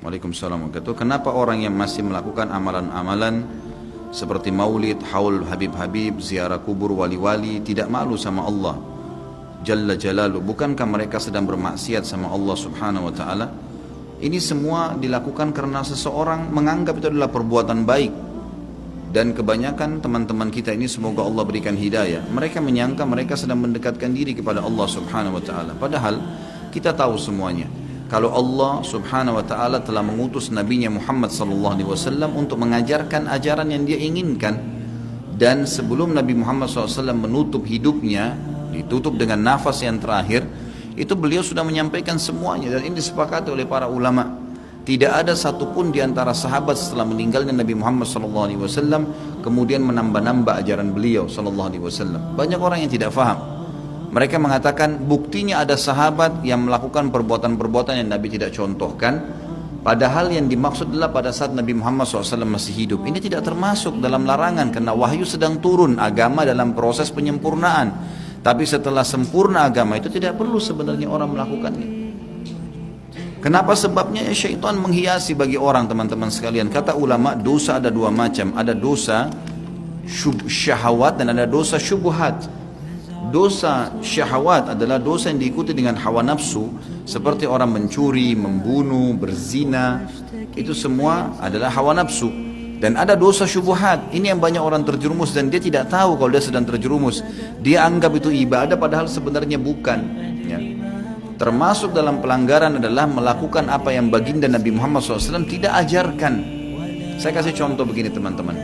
Waalaikumsalam warahmatullahi wabarakatuh. Kenapa orang yang masih melakukan amalan-amalan seperti maulid, haul Habib-Habib, ziarah kubur wali-wali tidak malu sama Allah Jalla Jalaluh? Bukankah mereka sedang bermaksiat sama Allah Subhanahu wa Ta'ala? Ini semua dilakukan karena seseorang menganggap itu adalah perbuatan baik. Dan kebanyakan teman-teman kita ini, semoga Allah berikan hidayah, mereka menyangka mereka sedang mendekatkan diri kepada Allah Subhanahu wa Ta'ala. Padahal kita tahu semuanya, kalau Allah Subhanahu wa Ta'ala telah mengutus Nabi-Nya Muhammad sallallahu alaihi wasallam untuk mengajarkan ajaran yang dia inginkan. Dan sebelum Nabi Muhammad SAW menutup hidupnya, ditutup dengan nafas yang terakhir, itu beliau sudah menyampaikan semuanya. Dan ini disepakati oleh para ulama. Tidak ada satupun di antara sahabat setelah meninggalnya Nabi Muhammad SAW kemudian menambah-nambah ajaran beliau SAW. Banyak orang yang tidak faham. Mereka mengatakan buktinya ada sahabat yang melakukan perbuatan-perbuatan yang Nabi tidak contohkan. Padahal yang dimaksud adalah pada saat Nabi Muhammad SAW masih hidup. Ini tidak termasuk dalam larangan karena wahyu sedang turun, agama dalam proses penyempurnaan. Tapi setelah sempurna agama itu tidak perlu sebenarnya orang melakukannya. Kenapa sebabnya? Ya, syaitan menghiasi bagi orang, teman-teman sekalian. Kata ulama, dosa ada dua macam. Ada dosa syahwat dan ada dosa syubhat. Dosa syahwat adalah dosa yang diikuti dengan hawa nafsu, seperti orang mencuri, membunuh, berzina. Itu semua adalah hawa nafsu. Dan ada dosa syubhat. Ini yang banyak orang terjerumus dan dia tidak tahu kalau dia sedang terjerumus. Dia anggap itu ibadah padahal sebenarnya bukan, ya. Termasuk dalam pelanggaran adalah melakukan apa yang baginda Nabi Muhammad SAW tidak ajarkan. Saya kasih contoh begini, teman-teman.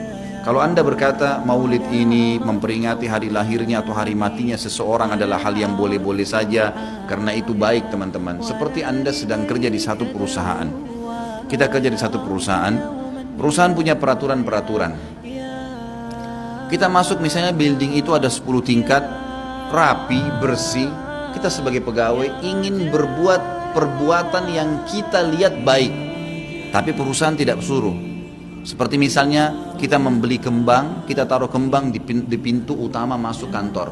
Kalau anda berkata maulid ini memperingati hari lahirnya atau hari matinya seseorang adalah hal yang boleh-boleh saja karena itu baik, teman-teman. Seperti anda sedang kerja di satu perusahaan. Kita kerja di satu perusahaan. Perusahaan punya peraturan-peraturan. Kita masuk misalnya building itu ada 10 tingkat, rapi, bersih. Kita sebagai pegawai ingin berbuat perbuatan yang kita lihat baik. Tapi perusahaan tidak suruh. Seperti misalnya kita membeli kembang, kita taruh kembang di pintu utama masuk kantor.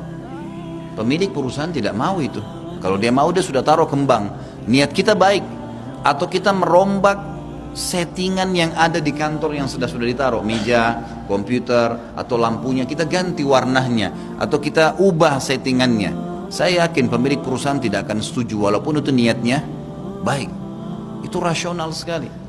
Pemilik perusahaan tidak mau itu. Kalau dia mau dia sudah taruh kembang. Niat kita baik. Atau kita merombak settingan yang ada di kantor yang sudah ditaruh. Meja, komputer, atau lampunya kita ganti warnanya. Atau kita ubah settingannya. Saya yakin pemilik perusahaan tidak akan setuju walaupun itu niatnya baik. Itu rasional sekali.